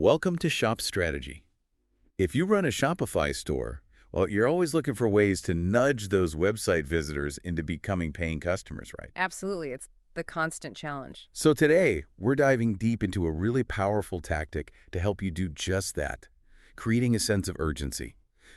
Welcome to Shop Strategy. If you run a Shopify store, well, you're always looking for ways to nudge those website visitors into becoming paying customers, right? Absolutely. It's the constant challenge. So today, we're diving deep into a really powerful tactic to help you do just that, creating a sense of urgency.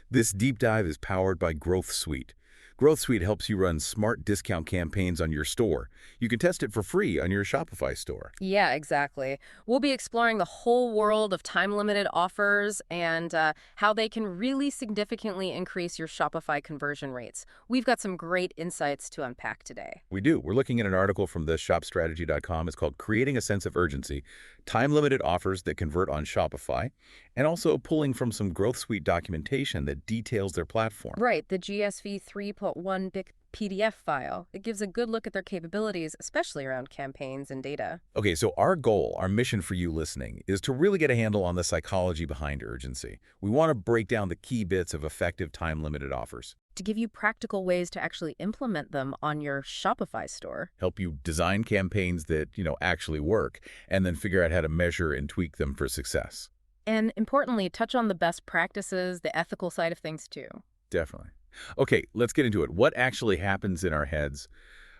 This deep dive is powered by Growth Suite. Growth Suite helps you run smart discount campaigns on your store. You can test it for free on your Shopify store. Yeah, exactly. We'll be exploring the whole world of time-limited offers and how they can really significantly increase your Shopify conversion rates. We've got some great insights to unpack today. We do. We're looking at an article from the shopstrategy.com. It's called Creating a Sense of Urgency, Time-Limited Offers that Convert on Shopify, and also pulling from some Growth Suite documentation that details their platform. Right, the GSV 3.1 big PDF file. It gives a good look at their capabilities, especially around campaigns and data. Okay, so our goal, our mission for you listening, is to really get a handle on the psychology behind urgency. We want to break down the key bits of effective time-limited offers. To give you practical ways to actually implement them on your Shopify store. Help you design campaigns that, actually work, and then figure out how to measure and tweak them for success. And importantly, touch on the best practices, the ethical side of things too. Definitely. Okay, let's get into it. What actually happens in our heads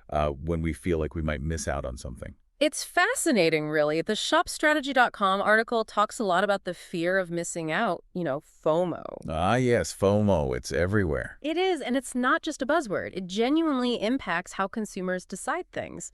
when we feel like we might miss out on something? It's fascinating, really. The shopstrategy.com article talks a lot about the fear of missing out, FOMO. Ah, yes, FOMO. It's everywhere. It is, and it's not just a buzzword. It genuinely impacts how consumers decide things.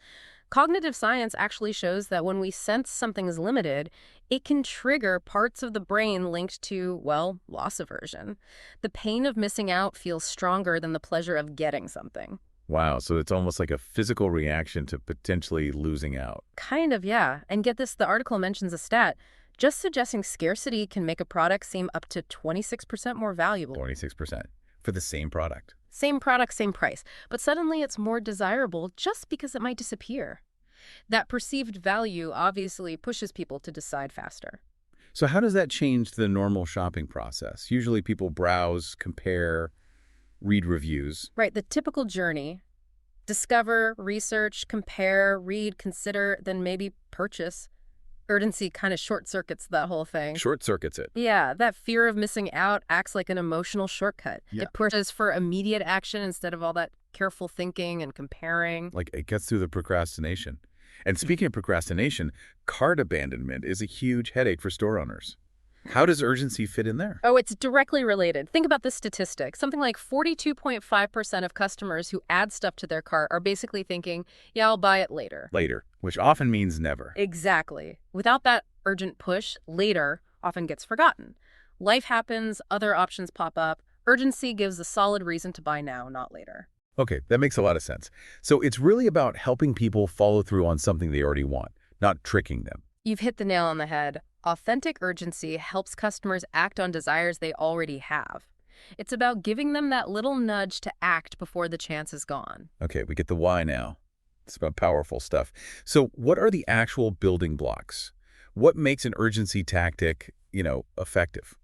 Cognitive science actually shows that when we sense something is limited, it can trigger parts of the brain linked to, loss aversion. The pain of missing out feels stronger than the pleasure of getting something. Wow, so it's almost like a physical reaction to potentially losing out. Kind of, yeah. And get this, the article mentions a stat. Just suggesting scarcity can make a product seem up to 26% more valuable. 26% for the same product. Same product, same price. But suddenly it's more desirable just because it might disappear. That perceived value obviously pushes people to decide faster. So how does that change the normal shopping process? Usually people browse, compare, read reviews. Right, the typical journey. Discover, research, compare, read, consider, then maybe purchase. Urgency kind of short-circuits that whole thing. Short-circuits it. Yeah, that fear of missing out acts like an emotional shortcut. Yeah. It pushes for immediate action instead of all that careful thinking and comparing. Like it gets through the procrastination. And speaking of procrastination, cart abandonment is a huge headache for store owners. How does urgency fit in there? Oh, it's directly related. Think about this statistic. Something like 42.5% of customers who add stuff to their cart are basically thinking, yeah, I'll buy it later. Later, which often means never. Exactly. Without that urgent push, later often gets forgotten. Life happens, other options pop up. Urgency gives a solid reason to buy now, not later. Okay, that makes a lot of sense. So it's really about helping people follow through on something they already want, not tricking them. You've hit the nail on the head. Authentic urgency helps customers act on desires they already have. It's about giving them that little nudge to act before the chance is gone. Okay, we get the why now. It's about powerful stuff. So what are the actual building blocks? What makes an urgency tactic, effective?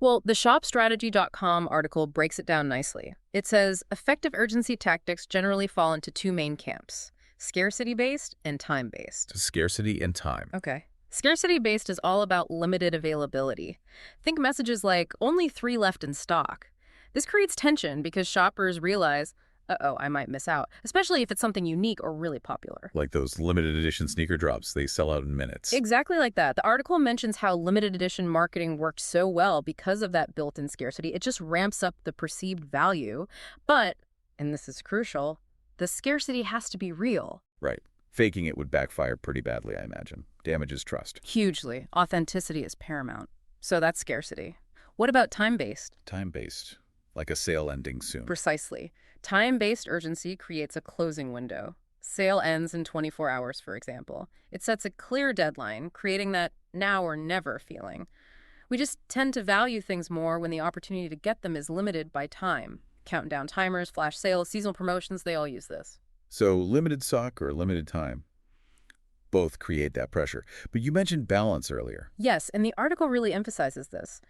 Well, the shopstrategy.com article breaks it down nicely. It says effective urgency tactics generally fall into two main camps: scarcity-based and time-based. Scarcity and time. Okay. Scarcity-based is all about limited availability. Think messages like, only 3 left in stock. This creates tension because shoppers realize, uh-oh, I might miss out, especially if it's something unique or really popular. Like those limited edition sneaker drops, they sell out in minutes. Exactly like that. The article mentions how limited edition marketing worked so well because of that built-in scarcity. It just ramps up the perceived value. But, and this is crucial, the scarcity has to be real. Right. Faking it would backfire pretty badly, I imagine. Damages trust. Hugely. Authenticity is paramount. So that's scarcity. What about time-based? Time-based. Like a sale ending soon. Precisely. Time-based urgency creates a closing window. Sale ends in 24 hours, for example. It sets a clear deadline, creating that now or never feeling. We just tend to value things more when the opportunity to get them is limited by time. Countdown timers, flash sales, seasonal promotions, they all use this. So limited stock or limited time, both create that pressure. But you mentioned balance earlier. Yes, and the article really emphasizes this.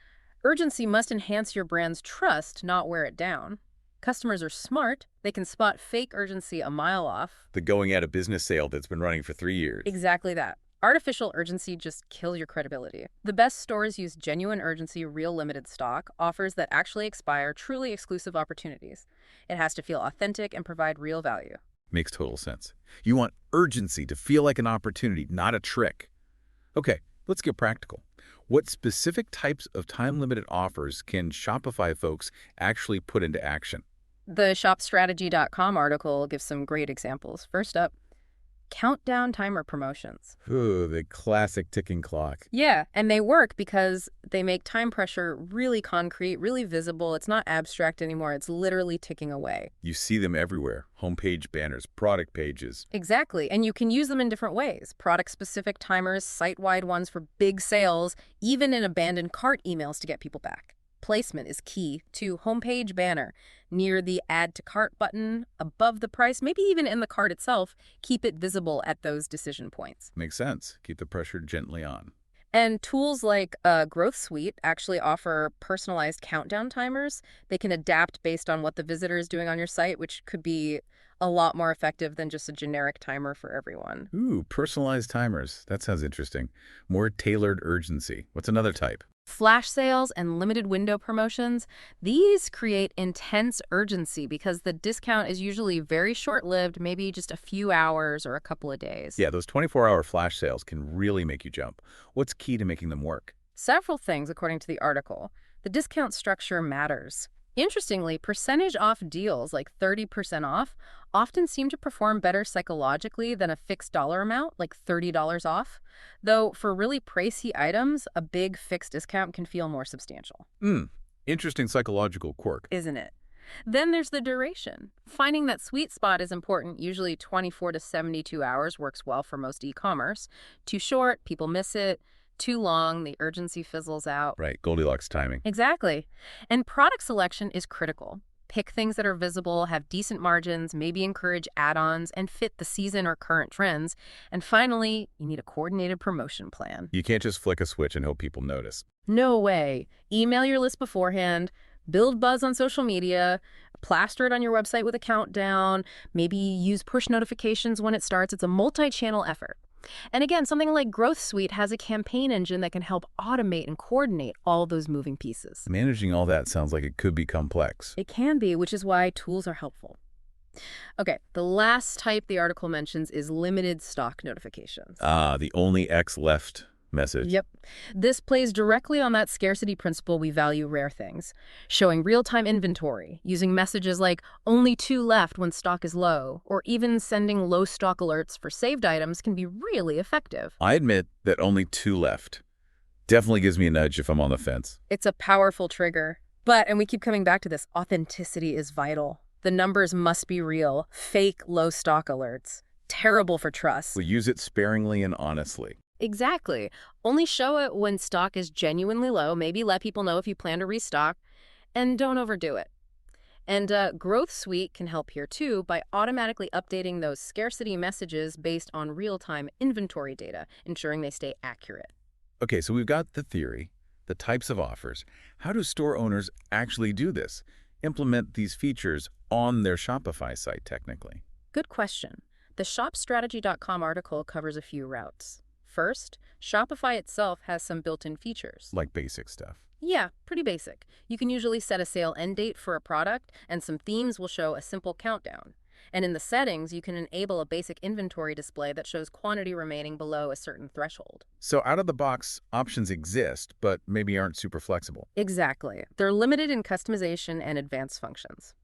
Urgency must enhance your brand's trust, not wear it down. Customers are smart. They can spot fake urgency a mile off. The going out of business sale that's been running for 3 years. Exactly that. Artificial urgency just kills your credibility. The best stores use genuine urgency, real limited stock, offers that actually expire, truly exclusive opportunities. It has to feel authentic and provide real value. Makes total sense. You want urgency to feel like an opportunity, not a trick. Okay, let's get practical. What specific types of time-limited offers can Shopify folks actually put into action? The shopstrategy.com article gives some great examples. First up, countdown timer promotions. Ooh, the classic ticking clock. Yeah, and they work because they make time pressure really concrete, really visible. It's not abstract anymore. It's literally ticking away. You see them everywhere. Homepage banners, product pages. Exactly, and you can use them in different ways. Product-specific timers, site-wide ones for big sales, even in abandoned cart emails to get people back. Placement is key to homepage banner, near the Add to Cart button, above the price, maybe even in the cart itself. Keep it visible at those decision points. Makes sense. Keep the pressure gently on. And tools like Growth Suite actually offer personalized countdown timers. They can adapt based on what the visitor is doing on your site, which could be a lot more effective than just a generic timer for everyone. Ooh, personalized timers. That sounds interesting. More tailored urgency. What's another type? Flash sales and limited window promotions, these create intense urgency because the discount is usually very short-lived, maybe just a few hours or a couple of days. Yeah, those 24-hour flash sales can really make you jump. What's key to making them work? Several things, according to the article. The discount structure matters. Interestingly, percentage off deals like 30% off often seem to perform better psychologically than a fixed dollar amount, like $30 off. Though for really pricey items, a big fixed discount can feel more substantial. Interesting psychological quirk. Isn't it? Then there's the duration. Finding that sweet spot is important. Usually 24 to 72 hours works well for most e-commerce. Too short, people miss it. Too long, the urgency fizzles out. Right, Goldilocks timing. Exactly. And product selection is critical. Pick things that are visible, have decent margins, maybe encourage add-ons, and fit the season or current trends. And finally, you need a coordinated promotion plan. You can't just flick a switch and hope people notice. No way. Email your list beforehand, build buzz on social media, plaster it on your website with a countdown, maybe use push notifications when it starts. It's a multi-channel effort. And again, something like Growth Suite has a campaign engine that can help automate and coordinate all those moving pieces. Managing all that sounds like it could be complex. It can be, which is why tools are helpful. Okay, the last type the article mentions is limited stock notifications. The only X left message. Yep. This plays directly on that scarcity principle we value rare things, showing real-time inventory, using messages like only 2 left when stock is low, or even sending low stock alerts for saved items can be really effective. I admit that only 2 left. Definitely gives me a nudge if I'm on the fence. It's a powerful trigger. But, and we keep coming back to this, authenticity is vital. The numbers must be real. Fake low stock alerts. Terrible for trust. We'll use it sparingly and honestly. Exactly. Only show it when stock is genuinely low. Maybe let people know if you plan to restock. And don't overdo it. And Growth Suite can help here too by automatically updating those scarcity messages based on real-time inventory data, ensuring they stay accurate. Okay, so we've got the theory, the types of offers. How do store owners actually do this? Implement these features on their Shopify site technically? Good question. The shopstrategy.com article covers a few routes. First, Shopify itself has some built-in features. Like basic stuff. Yeah, pretty basic. You can usually set a sale end date for a product, and some themes will show a simple countdown. And in the settings, you can enable a basic inventory display that shows quantity remaining below a certain threshold. So out of the box, options exist, but maybe aren't super flexible. Exactly. They're limited in customization and advanced functions.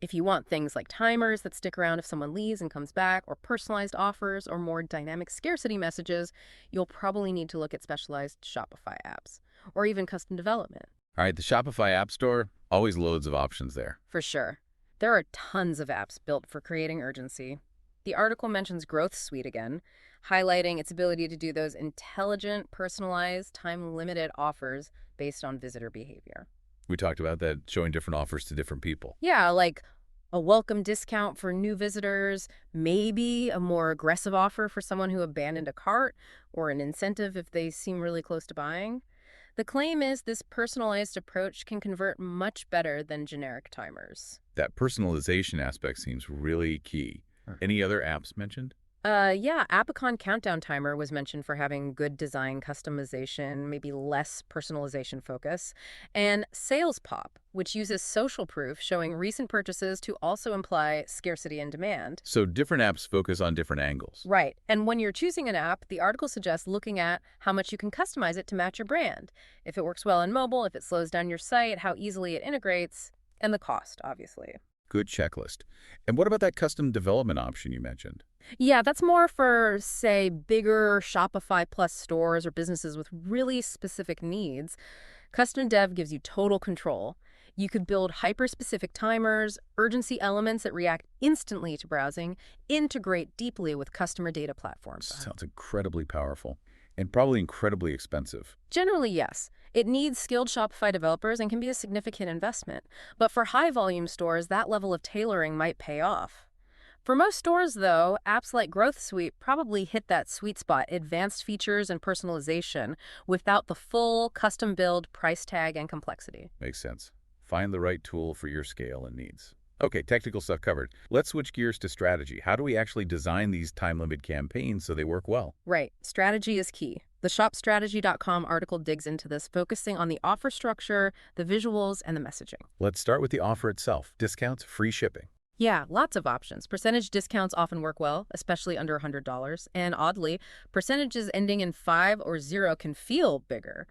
If you want things like timers that stick around if someone leaves and comes back, or personalized offers, or more dynamic scarcity messages, you'll probably need to look at specialized Shopify apps, or even custom development. All right, the Shopify App Store, always loads of options there. For sure. There are tons of apps built for creating urgency. The article mentions Growth Suite again, highlighting its ability to do those intelligent, personalized, time-limited offers based on visitor behavior. We talked about that, showing different offers to different people. Yeah, like a welcome discount for new visitors, maybe a more aggressive offer for someone who abandoned a cart, or an incentive if they seem really close to buying. The claim is this personalized approach can convert much better than generic timers. That personalization aspect seems really key. Any other apps mentioned? Yeah, Apicon Countdown Timer was mentioned for having good design customization, maybe less personalization focus, and Sales Pop, which uses social proof showing recent purchases to also imply scarcity and demand. So different apps focus on different angles. Right. And when you're choosing an app, the article suggests looking at how much you can customize it to match your brand. If it works well on mobile, if it slows down your site, how easily it integrates, and the cost, obviously. Good checklist. And what about that custom development option you mentioned? Yeah, that's more for, say, bigger Shopify Plus stores or businesses with really specific needs. Custom Dev gives you total control. You could build hyper-specific timers, urgency elements that react instantly to browsing, integrate deeply with customer data platforms. Sounds incredibly powerful and probably incredibly expensive. Generally, yes. It needs skilled Shopify developers and can be a significant investment. But for high-volume stores, that level of tailoring might pay off. For most stores, though, apps like Growth Suite probably hit that sweet spot, advanced features and personalization, without the full custom build, price tag, and complexity. Makes sense. Find the right tool for your scale and needs. Okay, technical stuff covered. Let's switch gears to strategy. How do we actually design these time-limited campaigns so they work well? Right. Strategy is key. The shopstrategy.com article digs into this, focusing on the offer structure, the visuals, and the messaging. Let's start with the offer itself. Discounts, free shipping. Yeah, lots of options. Percentage discounts often work well, especially under $100. And oddly, percentages ending in 5 or 0 can feel bigger.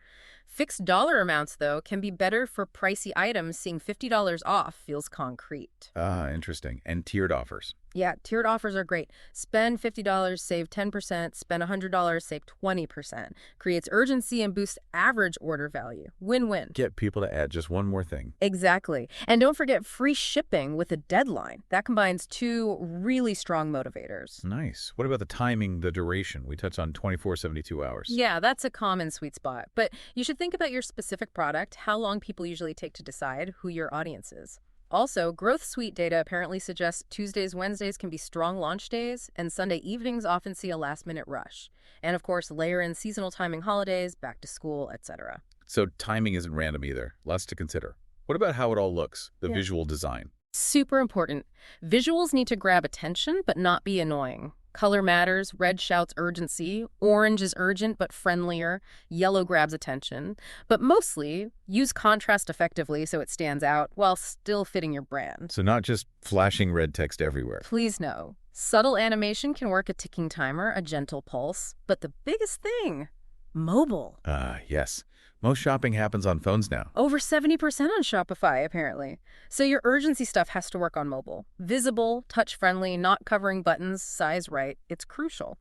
Fixed dollar amounts, though, can be better for pricey items. Seeing $50 off feels concrete. Ah, interesting. And tiered offers. Yeah, tiered offers are great. Spend $50, save 10%. Spend $100, save 20%. Creates urgency and boosts average order value. Win-win. Get people to add just one more thing. Exactly. And don't forget free shipping with a deadline. That combines two really strong motivators. Nice. What about the timing, the duration? We touched on 24, 72 hours. Yeah, that's a common sweet spot. But you should think about your specific product, how long people usually take to decide who your audience is. Also, Growth Suite data apparently suggests Tuesdays, Wednesdays can be strong launch days, and Sunday evenings often see a last-minute rush. And of course, layer in seasonal timing holidays, back to school, etc. So timing isn't random either. Lots to consider. What about how it all looks, the Yeah. visual design? Super important. Visuals need to grab attention, but not be annoying. Color matters. Red shouts urgency. Orange is urgent but friendlier. Yellow grabs attention. But mostly, use contrast effectively so it stands out while still fitting your brand. So not just flashing red text everywhere. Please know, subtle animation can work a ticking timer, a gentle pulse. But the biggest thing, mobile. Ah, yes. Most shopping happens on phones now. Over 70% on Shopify, apparently. So your urgency stuff has to work on mobile. Visible, touch-friendly, not covering buttons, size right. It's crucial.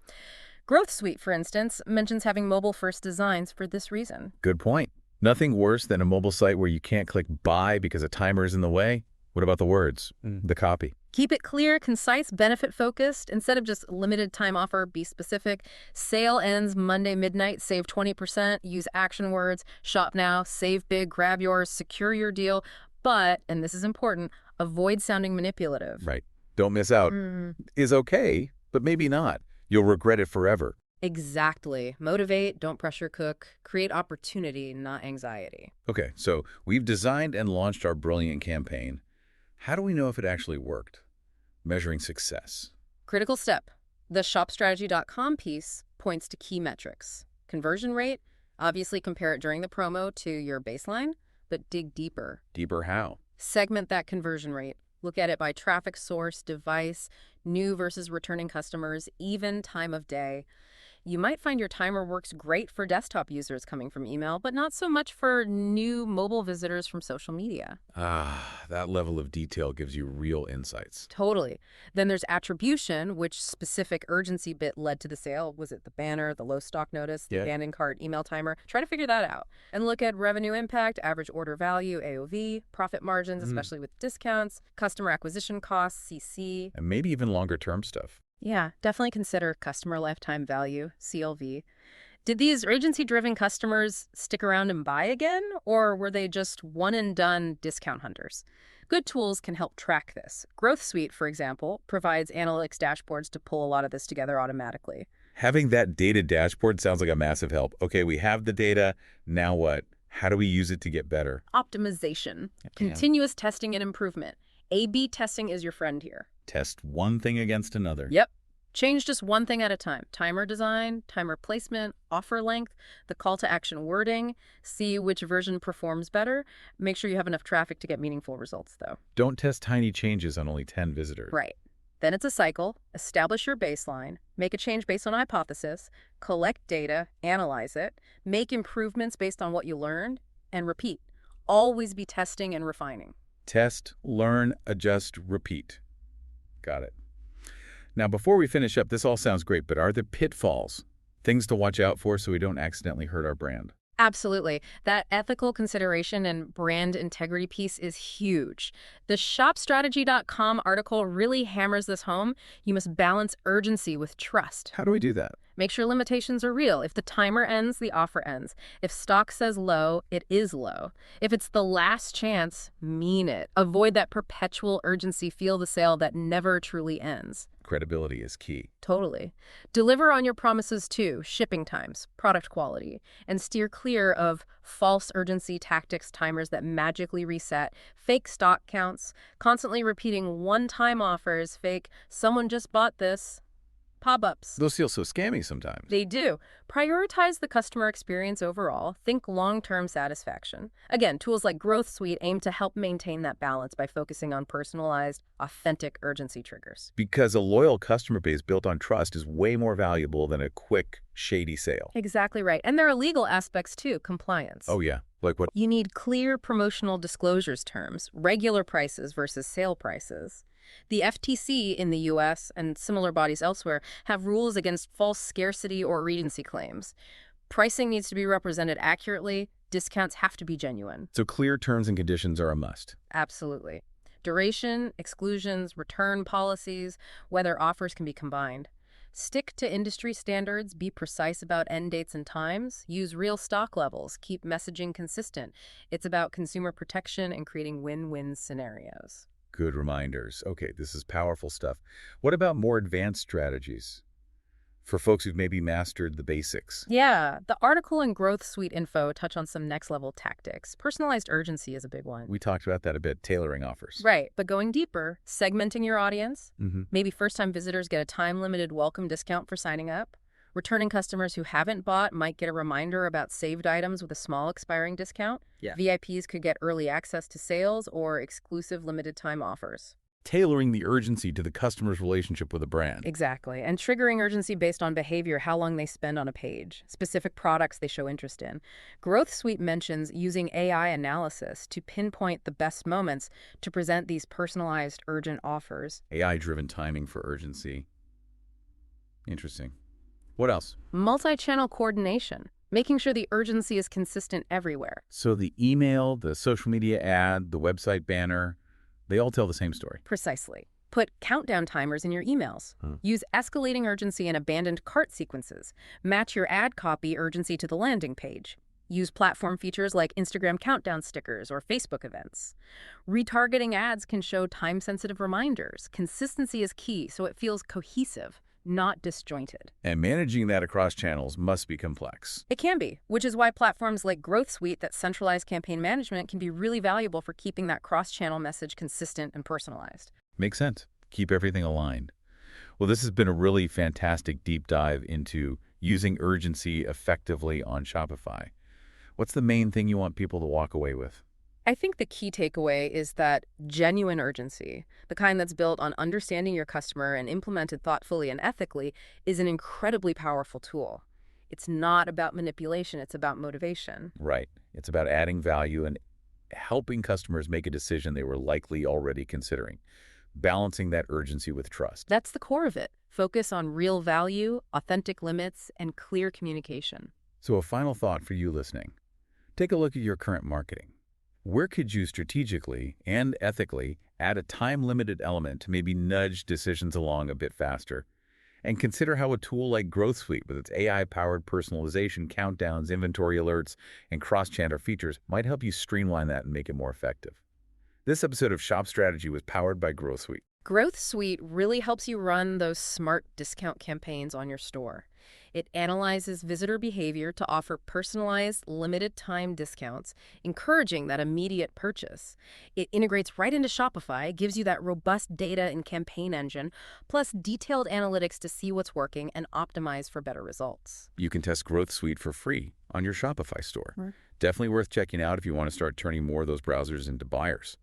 Growth Suite, for instance, mentions having mobile-first designs for this reason. Good point. Nothing worse than a mobile site where you can't click buy because a timer is in the way. What about the words, the copy? Keep it clear, concise, benefit-focused. Instead of just limited time offer, be specific. Sale ends Monday midnight, save 20%. Use action words. Shop now, save big, grab yours, secure your deal. But, and this is important, avoid sounding manipulative. Right. Don't miss out. Is okay, but maybe not. You'll regret it forever. Exactly. Motivate, don't pressure cook. Create opportunity, not anxiety. Okay, so we've designed and launched our brilliant campaign. How do we know if it actually worked? Measuring success. Critical step. The shopstrategy.com piece points to key metrics. Conversion rate, obviously compare it during the promo to your baseline, but dig deeper. Deeper how? Segment that conversion rate. Look at it by traffic source, device, new versus returning customers, even time of day. You might find your timer works great for desktop users coming from email, but not so much for new mobile visitors from social media. Ah, that level of detail gives you real insights. Totally. Then there's attribution, which specific urgency bit led to the sale. Was it the banner, the low stock notice, the abandoned cart email timer? Try to figure that out. And look at revenue impact, average order value, AOV, profit margins, especially with discounts, customer acquisition costs, CC. And maybe even longer term stuff. Yeah, definitely consider customer lifetime value, CLV. Did these urgency-driven customers stick around and buy again, or were they just one-and-done discount hunters? Good tools can help track this. Growth Suite, for example, provides analytics dashboards to pull a lot of this together automatically. Having that data dashboard sounds like a massive help. Okay, we have the data. Now what? How do we use it to get better? Optimization, continuous testing and improvement. A/B testing is your friend here. Test one thing against another. Yep. Change just one thing at a time. Timer design, timer placement, offer length, the call to action wording. See which version performs better. Make sure you have enough traffic to get meaningful results, though. Don't test tiny changes on only 10 visitors. Right. Then it's a cycle. Establish your baseline. Make a change based on a hypothesis. Collect data. Analyze it. Make improvements based on what you learned. And repeat. Always be testing and refining. Test, learn, adjust, repeat. Got it. Now, before we finish up, this all sounds great, but are there pitfalls? Things to watch out for so we don't accidentally hurt our brand? Absolutely. That ethical consideration and brand integrity piece is huge. The shopstrategy.com article really hammers this home. You must balance urgency with trust. How do we do that? Make sure limitations are real. If the timer ends, the offer ends. If stock says low, it is low. If it's the last chance, mean it. Avoid that perpetual urgency, feel the sale that never truly ends. Credibility is key. Totally. Deliver on your promises too, shipping times, product quality, and steer clear of false urgency tactics, timers that magically reset, fake stock counts, constantly repeating one-time offers, fake someone just bought this, pop-ups. Those feel so scammy sometimes. They do. Prioritize the customer experience overall. Think long-term satisfaction. Again, tools like Growth Suite aim to help maintain that balance by focusing on personalized, authentic urgency triggers. Because a loyal customer base built on trust is way more valuable than a quick, shady sale. Exactly right. And there are legal aspects too, compliance. Oh, yeah. Like what? You need clear promotional disclosures terms, regular prices versus sale prices. The FTC in the U.S. and similar bodies elsewhere have rules against false scarcity or recency claims. Pricing needs to be represented accurately. Discounts have to be genuine. So clear terms and conditions are a must. Absolutely. Duration, exclusions, return policies, whether offers can be combined. Stick to industry standards, be precise about end dates and times, use real stock levels, keep messaging consistent. It's about consumer protection and creating win-win scenarios. Good reminders. Okay, this is powerful stuff. What about more advanced strategies for folks who've maybe mastered the basics? Yeah, the article and Growth Suite info touch on some next-level tactics. Personalized urgency is a big one. We talked about that a bit, tailoring offers. Right, but going deeper, segmenting your audience. Mm-hmm. Maybe first-time visitors get a time-limited welcome discount for signing up. Returning customers who haven't bought might get a reminder about saved items with a small expiring discount. Yeah. VIPs could get early access to sales or exclusive limited-time offers. Tailoring the urgency to the customer's relationship with a brand. Exactly, and triggering urgency based on behavior, how long they spend on a page, specific products they show interest in. Growth Suite mentions using AI analysis to pinpoint the best moments to present these personalized, urgent offers. AI-driven timing for urgency. Interesting. What else? Multi-channel coordination, making sure the urgency is consistent everywhere. So the email, the social media ad, the website banner, they all tell the same story. Precisely. Put countdown timers in your emails. Use escalating urgency and abandoned cart sequences. Match your ad copy urgency to the landing page. Use platform features like Instagram countdown stickers or Facebook events. Retargeting ads can show time-sensitive reminders. Consistency is key, so it feels cohesive, not disjointed. And managing that across channels must be complex. It can be, which is why platforms like Growth Suite that centralize campaign management can be really valuable for keeping that cross-channel message consistent and personalized. Makes sense. Keep everything aligned. Well, this has been a really fantastic deep dive into using urgency effectively on Shopify. What's the main thing you want people to walk away with? I think the key takeaway is that genuine urgency, the kind that's built on understanding your customer and implemented thoughtfully and ethically, is an incredibly powerful tool. It's not about manipulation, it's about motivation. Right. It's about adding value and helping customers make a decision they were likely already considering, balancing that urgency with trust. That's the core of it. Focus on real value, authentic limits, and clear communication. So a final thought for you listening. Take a look at your current marketing. Where could you strategically and ethically add a time-limited element to maybe nudge decisions along a bit faster? And consider how a tool like Growth Suite with its AI-powered personalization, countdowns, inventory alerts, and cross-channel features might help you streamline that and make it more effective. This episode of Shop Strategy was powered by Growth Suite. Growth Suite really helps you run those smart discount campaigns on your store. It analyzes visitor behavior to offer personalized, limited-time discounts, encouraging that immediate purchase. It integrates right into Shopify, gives you that robust data and campaign engine, plus detailed analytics to see what's working and optimize for better results. You can test Growth Suite for free on your Shopify store. Right. Definitely worth checking out if you want to start turning more of those browsers into buyers.